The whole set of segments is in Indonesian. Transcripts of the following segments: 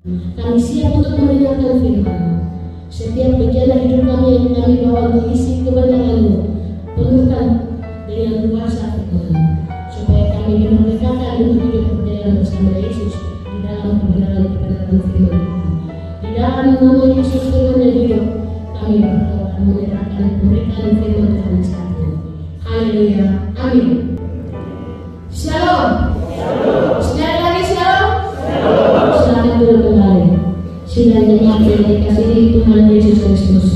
Kami siap untuk mendengarkan firman-Mu. Setiap bejana hidup kami yang kami bawa berisi kebenaran-Mu, penuhkan dengan kuasa firman-Mu, supaya kami dimerdekakan untuk hidup berjalan bersama Yesus di dalam kebenaran firman-Mu. Di dalam nama Yesus Tuhan yang hidup, kami berdoa menyerahkan memberikan firman Tuhan saat ini. Haleluya, amin. Shalom. Sekali lagi shalom. Selamat dulu kembali. Sidang jemaat yang dikasihi Tuhan Yesus Kristus.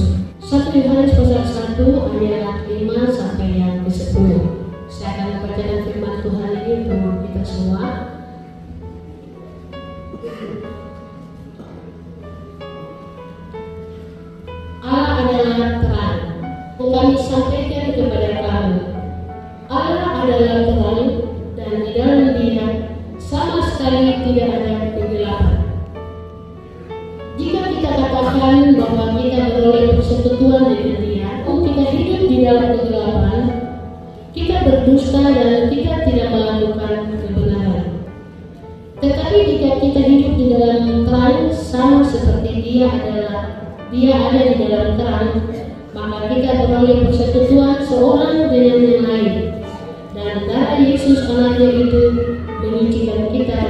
1 Yohanes pasal 1 ayat 5 sampai yang ke-10. Saya akan membacakan firman Tuhan ini untuk kita semua. Allah adalah terang. Kami sampaikan kepada kamu, Allah adalah terang, dan di dalam Dia sama sekali tidak ada kegelapan. Jika kita katakan bahwa kita beroleh persekutuan dengan Dia, kita hidup di dalam kegelapan, kita berdusta dan kita tidak melakukan kebenaran. Tetapi jika kita hidup di dalam terang, sama seperti Dia ada di dalam terang, maka kita beroleh persekutuan seorang dengan yang lain, dan darah Yesus anaknya itu menyucikan kita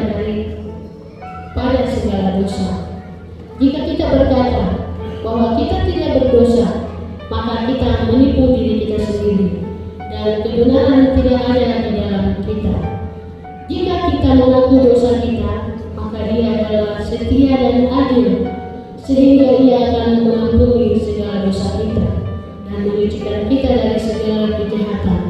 pada segala dosa. Jika kita berkata bahwa kita tidak berdosa, maka kita menipu diri kita sendiri, dan kebenaran tidak ada di dalam kita. Jika kita mengaku dosa kita, maka Dia adalah setia dan adil, sehingga Ia akan mengampuni segala dosa kita dan menyucikan kita dari segala kejahatan.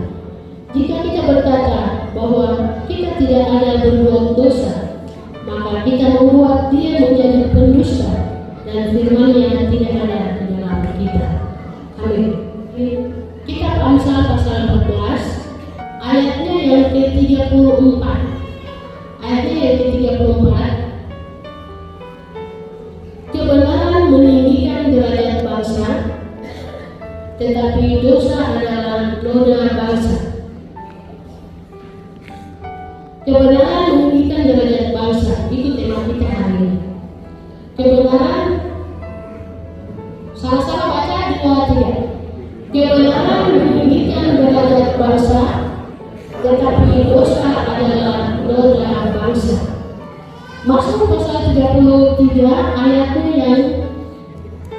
Jika kita berkata bahwa kita tidak ada berbuat dosa, maka kita membuat Dia menjadi pendusta, dan firman-Nya tidak ada di dalam kita. Amin. Kitab Amsal pasal 14 ayatnya yang ke-34. Ayatnya yang ke-34. Kebenaran meninggikan derajat bangsa, tetapi dosa adalah noda bangsa. Kebenaran meninggikan derajat bangsa, itu tema kita hari ini. Kebenaran, sama-sama baca 2, 3. Kebenaran meninggikan derajat bangsa, tetapi dosa adalah noda bangsa. Mazmur pasal 33 ayatnya yang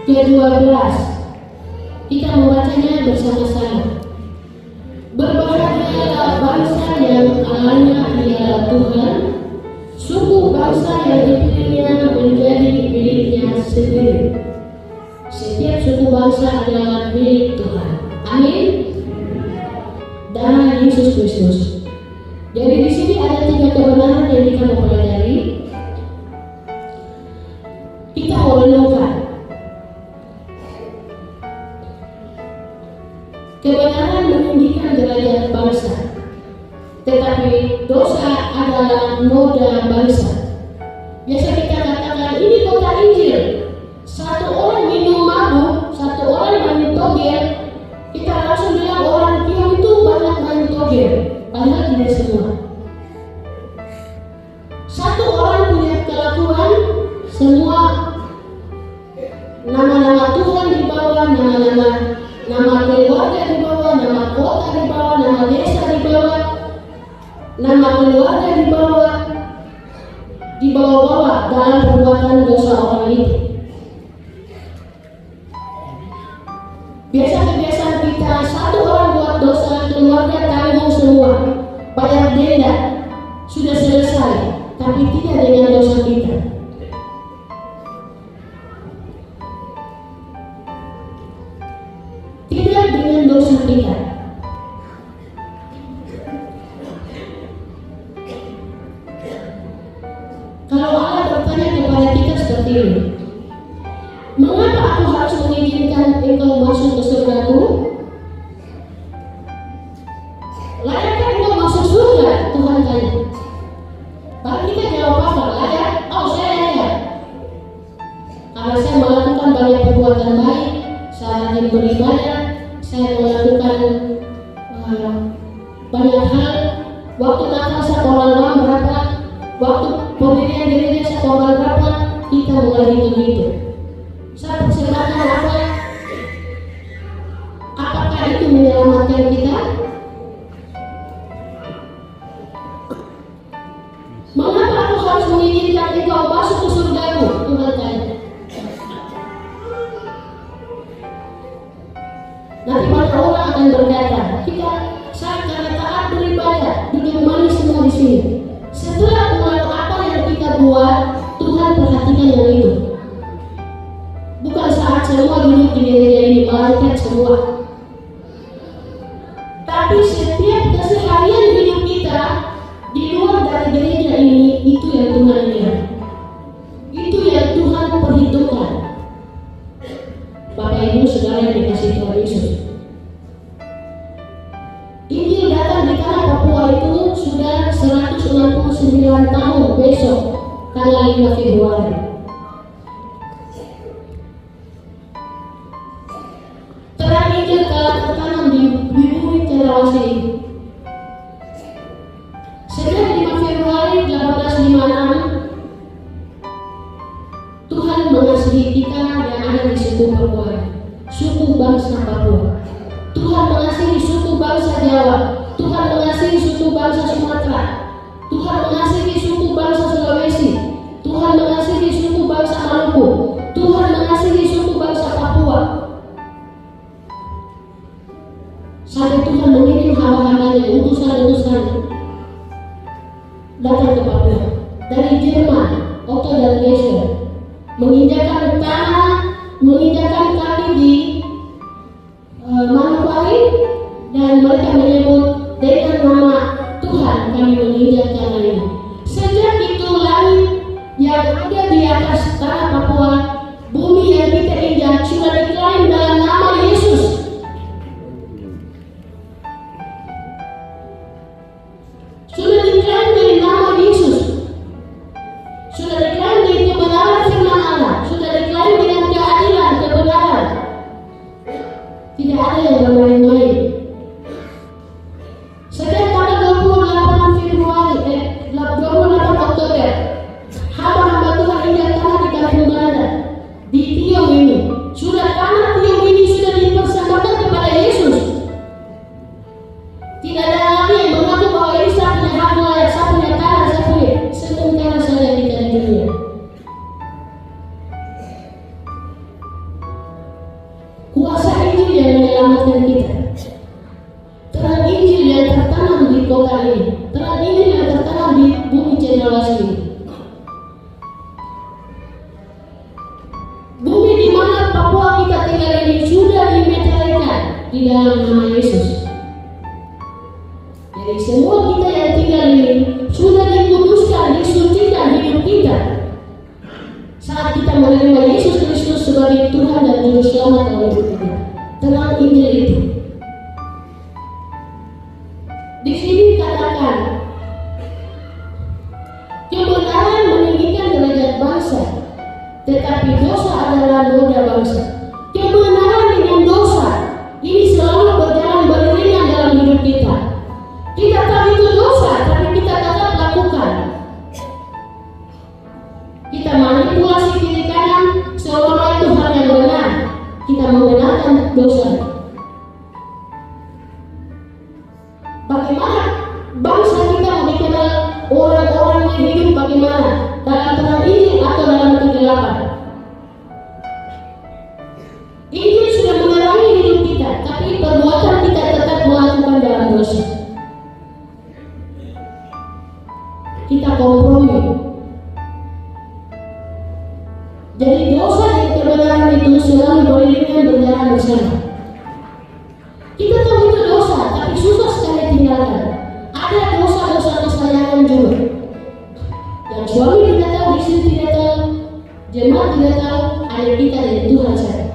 ke-12. Kita membacanya bersama-sama. Berbahagialah bangsa yang Allahnya ialah Tuhan, suku bangsa yang dipilihnya menjadi miliknya sendiri. Setiap suku bangsa adalah milik Tuhan. Amin. Darah Yesus Kristus. Jadi di sini ada 3 kebenaran yang kita mau pelajari. Kita mau renungkan. Kebenaran meninggikan derajat bangsa, tetapi dosa adalah noda bangsa. Biasa kita katakan ini kota Injil. Satu orang minum mabuk, satu orang main togel, kita langsung bilang orang Tiong itu banyak main togel. Padahal tidak semua. Satu orang punya kelakuan, semua nama-nama Tuhan di bawah, nama keluarga di bawah, nama kota di bawah, nama desa di bawah, nama keluarga di bawah-bawah dalam perbuatan dosa orang itu. Biasa kebiasaan kita, satu orang buat dosa, keluarga tanggung semua, bayar denda, sudah selesai, tapi tidak dengan dosa kita. Tidak dengan dosa kita. Kalau Allah bertanya kepada kita seperti ini, mengapa aku harus mengizinkan engkau masuk ke surgaku? Layakkah engkau masuk surga? Tuhan tanya. Kalau kita jawab apa? Layak? Oh, saya layak. Karena saya melakukan banyak perbuatan baik, saya rajin beribadah, saya melakukan banyak hal. Waktu Natal saya orang berapa? Waktu pendirian gereja saya berapa? Itu di gereja ini, melainkan semua. Tapi setiap keseharian hidup kita di luar dari gereja ini, itu yang Tuhan lihat. Itu yang Tuhan perhitungkan. Bapak Ibu saudara yang dikasih Tuhan Yesus, Injil datang di tanah Papua itu sudah 169 tahun besok, tanggal 5 Februari. Terang Injil telah tertanam di bumi Cendrawasih. Sejak 5 Februari 1856, Tuhan mengasihi kita yang ada di suku Papua, suku bangsa Papua. Tuhan mengasihi suku bangsa Jawa, Tuhan mengasihi suku bangsa Sumatera, Tuhan mengasihi suku bangsa Sulawesi, Tuhan mengasihi suku bangsa Maluku, Tuhan mengasihi suku bangsa Papua. Sampai Tuhan mengirim hamba-hambanya, utusan-utusan datang ke Papua dari Jerman, Otto dan Geisler, menginjakan tanah, menginjakan kaki di Manokwari, dan mereka menyebut dengan nama Tuhan kami menginjak tanah ini. Sejak itu langit yang ada di atas tanah Papua, bumi yang kita injak sudah diklaim dalam nama Yesus. Sudah diklaim dari nama Yesus. Sudah diklaim dengan kebenaran firman Allah. Sudah diklaim dengan keadilan, kebenaran. Tidak ada yang bermain-main. Sejak tanggal 28 Oktober, hamba-hamba Tuhan injak tanah di Kampung Belanda, di Tiong ini. Sudah tanah Tiong ini sudah dipersembahkan kepada Yesus. Tidak ada lagi yang mengaku bahwa ini saya punya hak layak, saya punya tanah, saya punya. Sementara saja kita di dunia. Kuasa Injil yang menyelamatkan kita. Terang Injil yang tertanam di kota ini. Terang Injil yang tertanam di bumi Cendrawasih ini. Bumi di mana Papua kita tinggal ini sudah dimeteraikan di dalam nama Yesus. Jadi semua kita yang tinggal ini sudah dikuduskan, disucikan hidup kita saat kita menerima Yesus Kristus sebagai Tuhan dan Juru Selamat dalam hidup kita. Terang Injil itu. Di sini katakan, kebenaran meninggikan derajat bangsa, tetapi dosa adalah noda bangsa. Kebenaran dengan dosa ini selalu berjalan beriringan dalam hidup kita. Kita tahu itu dosa, tapi kita tetap lakukan. Kita manipulasi kiri kanan seolah itu hal yang benar. Kita membenarkan dosa. Bagaimana bangsa kita mau dikenal orang-orang yang hidup bagaimana? Dalam terang Injil atau dalam kegelapan? Injil sudah menerangi hidup kita, tapi perbuatan kita tetap melakukan dalam dosa. Kita kompromi. Jadi dosa dan kebenaran itu selalu beriringan berjalan bersama. Kita tahu itu dosa, tapi susah sekali tinggalkan. Ada dosa-dosa kesayangan juga. Yang suami tidak tahu, istri tidak tahu, jemaat tidak tahu, ada kita dan Tuhan saja.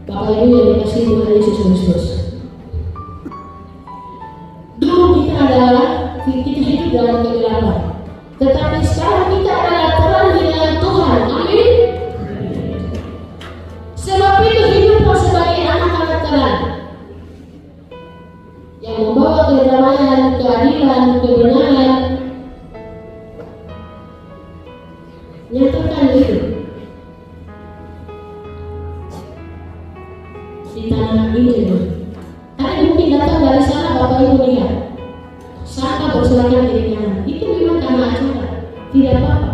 Bapak Ibu yang dikasihi Tuhan Yesus Kristus. Dulu kita adalah kita hidup dalam kegelapan, tetapi sekarang kita adalah terang di dalam Tuhan. Amin. Sebab itu hiduplah sebagai anak-anak terang yang membawa kedamaian, keadilan, kebenaran. Nyatakan itu di tanah ini. Tadi mungkin datang dari sana, Bapak Ibu lihat sampah berserakan di kanan. Itu memang karena acara, tidak apa-apa.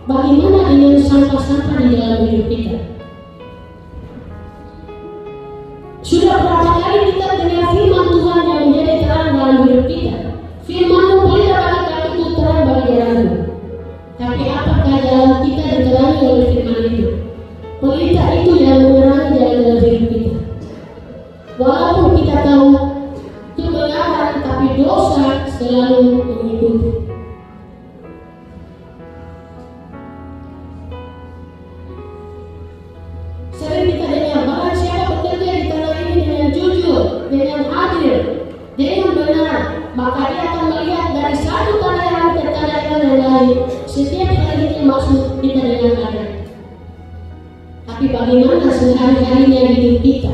Bagaimana dengan sampah-sampah di dalam hidup kita? Sudah berapa kali kita dengar firman Tuhan yang menjadi terang dalam hidup kita? Firman-Mu pelita bagi kakiku, terang bagi jalanku. Tapi apakah jalan kita diterangi oleh firman itu? Pelita itu yang menerangi jalan dalam hidup kita. Walaupun kita tahu kebenaran, tapi dosa selalu mengikuti. Sering kita dengar, barang siapa bekerja di tanah ini dengan jujur, dengan adil, dengan benar, maka dia akan melihat dari satu tanah yang ke tanah yang lain. Setiap kali kita masuk, kita dengan adil. Tapi bagaimana sehari-harinya hidup kita?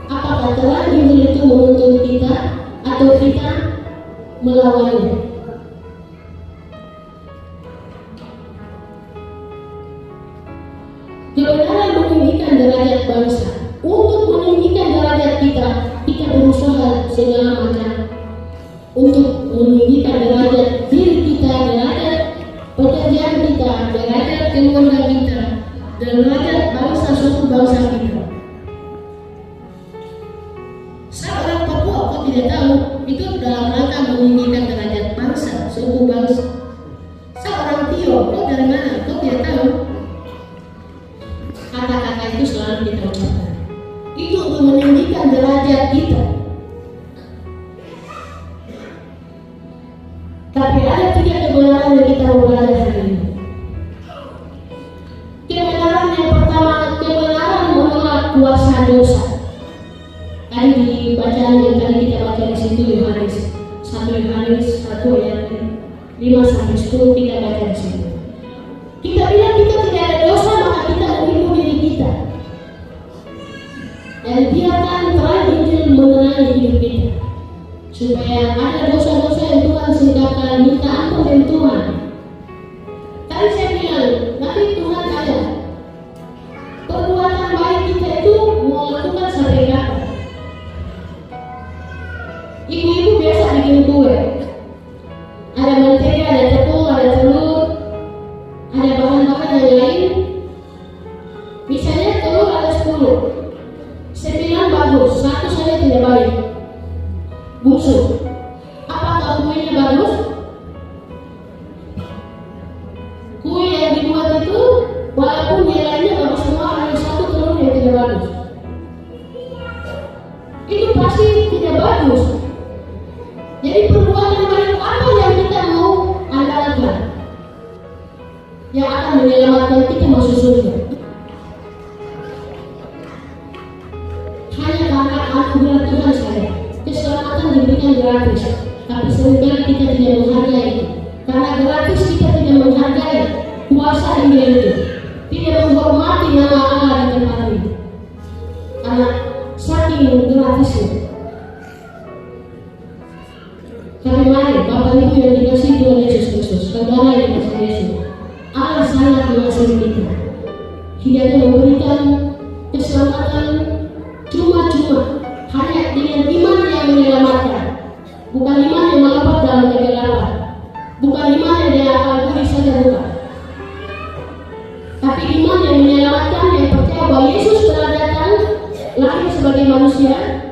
Apakah terlanjur itu menuntun kita atau kita melawannya? Kebenaran meninggikan derajat bangsa. Untuk meninggikan derajat kita, kita berusaha segala macam untuk meninggikan derajat diri kita, derajat pekerjaan kita, derajat keluarga kita, derajat bangsa suku bangsa kita. Seorang Papua, kau tidak tahu, itu dalam rangka meninggikan derajat bangsa, suku bangsa. Seorang Tio, kau dari mana? Kau tidak tahu. Kata-kata itu selalu kita ucapkan. Itu untuk meninggikan derajat kita. Tapi ada 3 kebenaran yang kita mau belajar hari ini. Kebenaran yang pertama, kebenaran menolak kuasa dosa. Tadi di bacaan yang tadi kita baca di situ Yohanes 1 ayat 5 sampai 10 kita baca di situ. Kita bilang kita tidak ada dosa, maka kita menipu diri kita. Dan biarkan terang Injil menerangi hidup kita, supaya ada dosa-dosa yang Tuhan singkapkan, minta ampun dari Tuhan. Tadi saya bilang, nanti Tuhan ada. Perbuatan baik kita itu mau lakukan sampai kapan? Ibu-ibu biasa bikin kue. Ada mentega, ada tepung, ada telur, ada bahan-bahan yang lain. Misalnya telur ada 10, 9 bagus, 1 saja tidak baik, busuk. Apakah kuenya bagus? Kue yang dibuat itu walaupun dia lainnya bagus semua, ada 1 telur yang tidak bagus. Itu pasti tidak bagus. Jadi perbuatan baik apa yang kita mau andalkan, yang akan menyelamatkan kita masuk surga? Hanya karena anugerah Tuhan saja. Keselamatan diberikan gratis, tapi seringkali kita tidak menghargai itu. Karena gratis kita tidak menghargai kuasa Injil itu, tidak menghormati nama Allah di tempat ini. Karena saking gratisnya. Tapi mari Bapak Ibu yang dikasihi Tuhan Yesus Kristus, saudara yang dikasihi Yesus, Allah sangat mengasihi kita. Tidak memberikan keselamatan cuma-cuma, hanya dengan iman yang menyelamatkan. Bukan iman yang melompat dalam kegelapan, bukan iman yang dia akal budi saja, bukan. Tapi iman yang menyelamatkan, yang percaya bahwa Yesus telah datang, lahir sebagai manusia.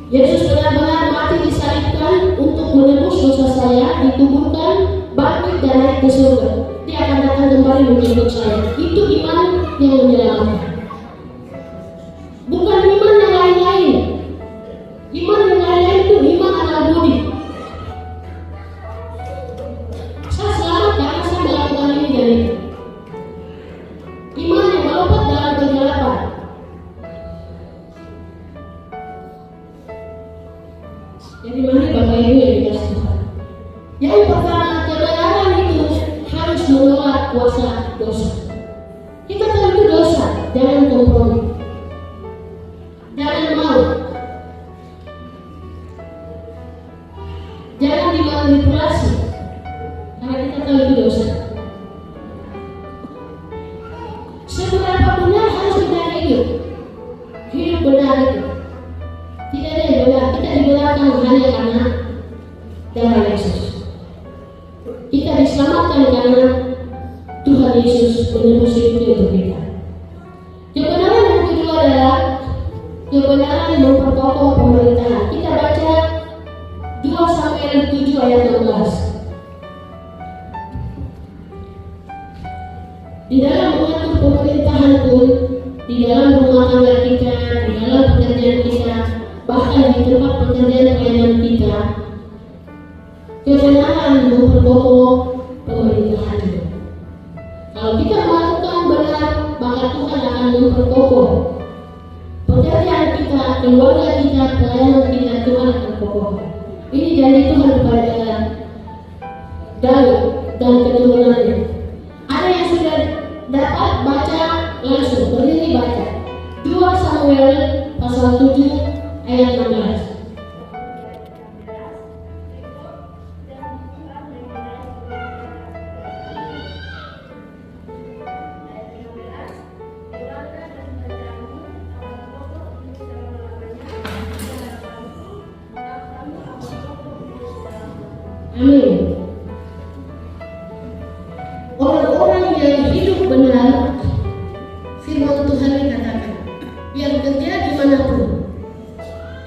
Yesus benar-benar mati disalibkan untuk menebus dosa saya, dikuburkan, bangkit dan naik ke surga. Dia akan datang kembali menjemput saya. Itu iman yang menyelamatkan. Bukan iman yang lain-lain. Iman yang lain-lain itu iman akal budi. Saya selamat karena saya melakukan ini dan itu. Iman yang melompat dalam kegelapan. Jadi mari Bapak Ibu yang dikasihi Tuhan. Yang pertama, kebenaran itu harus menolak kuasa dosa. Kita tahu itu dosa, jangan kompromi, jangan mau, jangan dimanipulasi, karena kita tahu itu dosa. Seberapa benar harus kita hidup benar itu. Tidak ada yang benar, kita dibenarkan hanya karena darah Yesus. Kita diselamatkan karena Tuhan Yesus menebus hidup untuk kita. Kebenaran yang kedua adalah kebenaran yang memperkokoh pemerintahan. Kita baca 2 Samuel 7 ayat 12. Di dalam mengatur pemerintahan pun, di dalam rumah tangga kita, di dalam pekerjaan kita, bahkan di tempat pekerjaan pelayanan kita, kebenaran memperkokoh pemerintahan itu. Kalau kita melakukan benar, maka Tuhan akan memperkokoh pekerjaan kita, keluarga kita, pelayanan kita. Tuhan akan kokoh. Ini janji Tuhan kepada Daud dan keturunannya. Ada yang sudah dapat baca langsung, berdiri baca 2 Samuel pasal 7 ayat 16. Amin. Orang-orang yang hidup benar, firman Tuhan dikatakan, yang kerja dimanapun,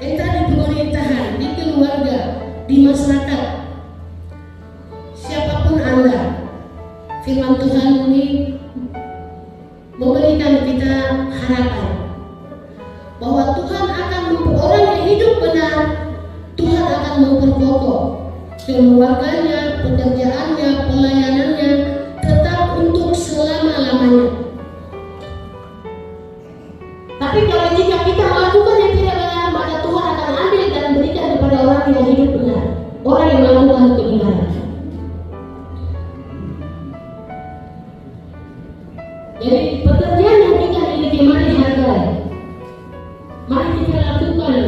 entah di pemerintahan, di keluarga, di masyarakat, siapapun Anda, firman Tuhan ini memberikan kita harapan bahwa Tuhan akan orang yang hidup benar, Tuhan akan memperkokoh keluarganya, pekerjaannya, pelayanannya, tetap untuk selama-lamanya. Tapi kalau jika kita melakukan yang tidak benar, maka Tuhan akan ambil dan berikan kepada orang yang hidup benar, orang yang melakukan kebenaran. Jadi pekerjaan yang kita miliki, mari hargai, mari kita lakukan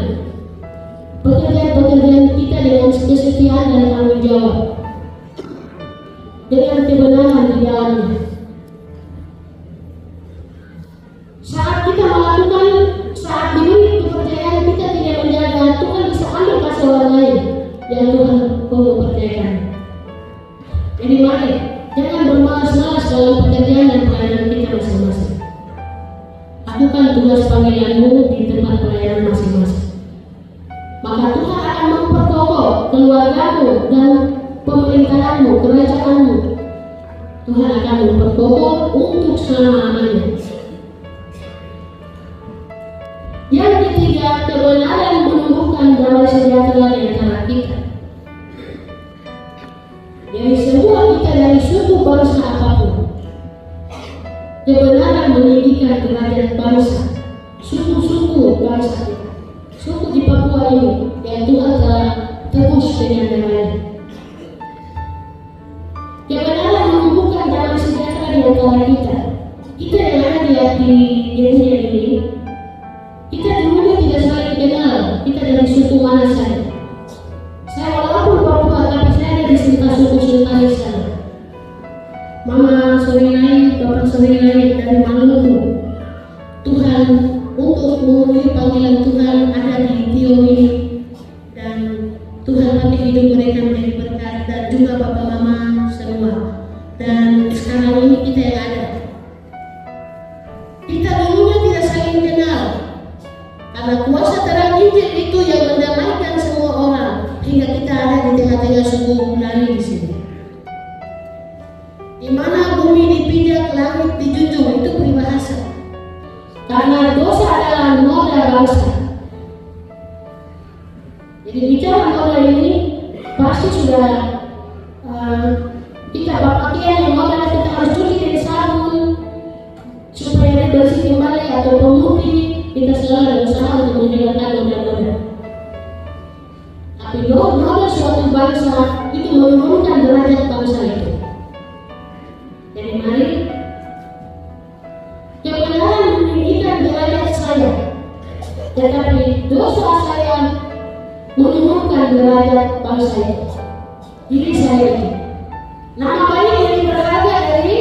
pekerjaan kita dengan kesetiaan dan tanggung jawab, dengan kebenaran di dalamnya. Saat kita melakukan, saat diberi kepercayaan kita tidak menjaga, Tuhan bisa ambil kasih orang lain yang Tuhan mau percayakan. Jadi mari jangan bermalas-malas dalam pekerjaan dan pelayanan kita masing-masing. Lakukan tugas panggilanmu di tempat pelayanan masing-masing. Maka Tuhan akan memperkokoh keluargamu dan pemerintahanmu, kerajaanmu. Tuhan akan memperkokoh untuk selama-lamanya. Yang ketiga, kebenaran menumbuhkan damai sejahtera di antara kita. Jadi semua kita dari suku bangsa apapun, kebenaran meninggikan derajat bangsa, suku-suku bangsa kita. Suku di Papua ini yang Tuhan telah tebus dengan damai. Kebenaran menumbuhkan damai sejahtera di antara kita. Kita yang ada di dunia ini, kita dulunya tidak saling kenal. Kita dari suku mana saja. Saya walaupun Papua, tapi saya ada di sekitar suku Sultan sana. Mama sore lain, bapak sore lain dari Maluku. Tuhan untuk memenuhi panggilan Tuhan ada di Tio ini, dan Tuhan pakai hidup mereka menjadi berkat, dan juga bapak mama semua. Dan sekarang ini kita yang ada, kita dulunya tidak saling kenal, karena kuasa terang Injil itu yang mendamaikan semua orang hingga kita ada di tengah-tengah suku Melayu di sini. Di mana bumi dipijak, langit dijunjung, itu peribahasa. Karena dosa adalah noda bangsa. Jadi bicara noda ini pasti sudah kita pakaian yang noda kita harus cuci dari sabun supaya dia bersih kembali, atau pemutih. Kita selalu berusaha untuk menghilangkan noda-noda. Tapi noda suatu bangsa itu menurunkan derajat bangsa itu. Jadi mari kebenaran meninggikan derajat saya, tetapi dosa saya menurunkan derajat bangsa itu. Diri saya itu. Nama baik yang berharga dari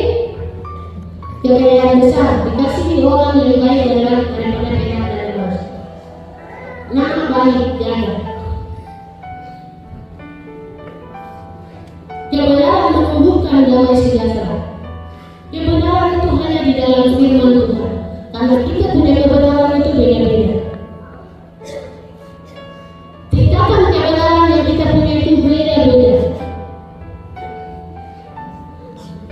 kekayaan besar dikasih orang yang baik daripada kekayaan dari bangsa. Nama baik jaga. Kebenaran menumbuhkan damai sejahtera. Kebenaran itu hanya di dalam firman Tuhan. Karena kita punya kebenaran itu beda-beda. Tingkatan kebenaran yang kita punya itu beda-beda.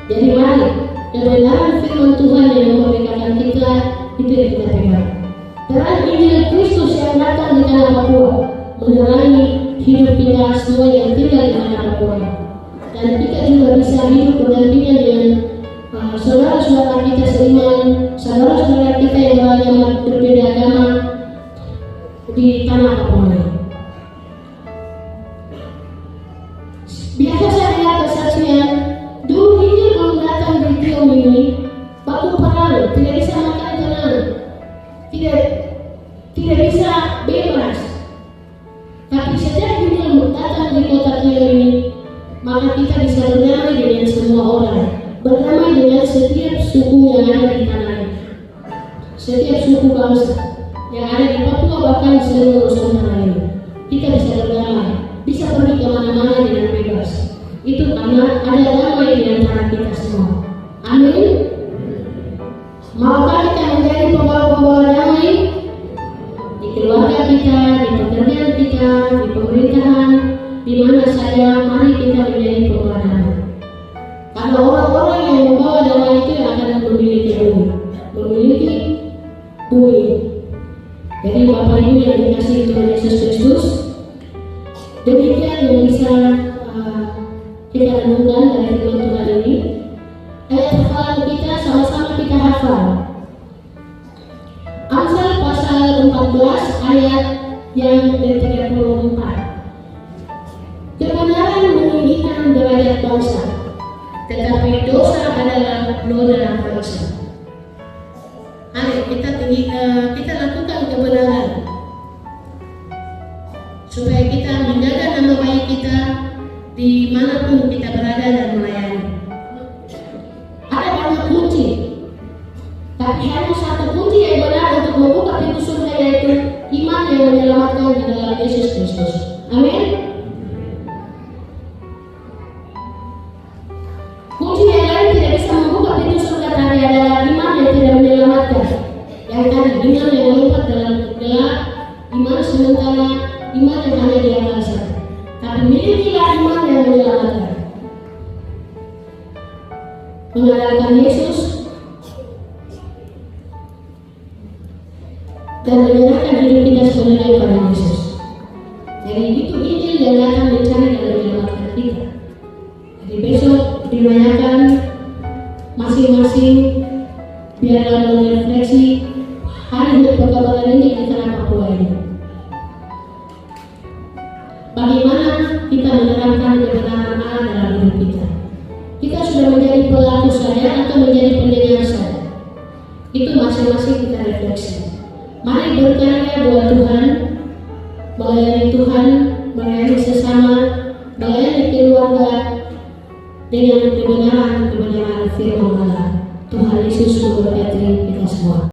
Jadi mari kebenaran firman Tuhan yang memerdekakan kita itu yang kita pegang. Terang Injil Kristus yang datang di tanah Papua menerangi hidup kita semua yang tinggal di tanah Papua. Dan kita juga bisa hidup berdampingan dengan saudara-saudara kita seiman, saudara-saudara kita yang beragama berbeda agama di tanah Papua. Biasa saya dengar kesaksian, dulu Injil belum datang di Tiong ini, baku paralo, tidak bisa makan tenang, tidak bisa bebas. Tapi sejak Injil datang di kota Tiong ini, maka kita bisa berdamai dengan semua orang, berdamai dengan setiap suku yang ada di tanah ini, setiap suku bangsa yang ada di Papua, bahkan seluruh Nusantara ini. Kita bisa berdamai, bisa pergi kemana-mana dengan bebas. Itu karena ada damai di antara kita semua. Amin. Maukah kita menjadi pembawa-pembawa damai di keluarga kita, di pekerjaan kita, di pemerintahan, di mana saja? Mari kita menjadi pembawa damai. Karena orang-orang yang membawa damai itu akan memiliki bumi. Jadi Bapak Ibu yang dikasihi Tuhan Yesus Kristus, demikian yang bisa kita renungkan dari firman Tuhan ini. Ayat hafalan kita sama-sama kita hafal. Amsal pasal 14 ayat yang ke-34. Kebenaran meninggikan derajat bangsa, tetapi dosa adalah noda bangsa. Ayo kita lakukan kebenaran supaya kita menjaga nama baik kita dimanapun kita berada dan melayani. Ada banyak kunci, tapi hanya satu kunci yang benar untuk membuka pintu surga, yaitu iman yang menyelamatkan di dalam Yesus Kristus. Amin. Kunci yang lain tidak bisa membuka pintu surga tadi adalah iman yang tidak menyelamatkan. Yang tadi iman yang melompat dalam gelap, iman sementara, iman yang hanya di angkasa. Tapi milikilah iman yang menyelamatkan. Mengandalkan Yesus dan menyerahkan hidup kita sebenarnya pada Yesus. Jadi itu Injil yang datang mencari dan menyelamatkan kita. Jadi besok dirayakan masing-masing biarlah merefleksi hari perkabaran ini di tanah Papua ini. Bagaimana kita menerapkan kebenaran Allah dalam hidup kita? Kita sudah menjadi pelaku saja atau menjadi pendengar saja? Itu masing-masing kita refleksi. Mari berkarya buat Tuhan, melayani Tuhan, melayani sesama, melayani keluarga dengan kebenaran firman Allah. Tuhan Yesus memberkati kita semua.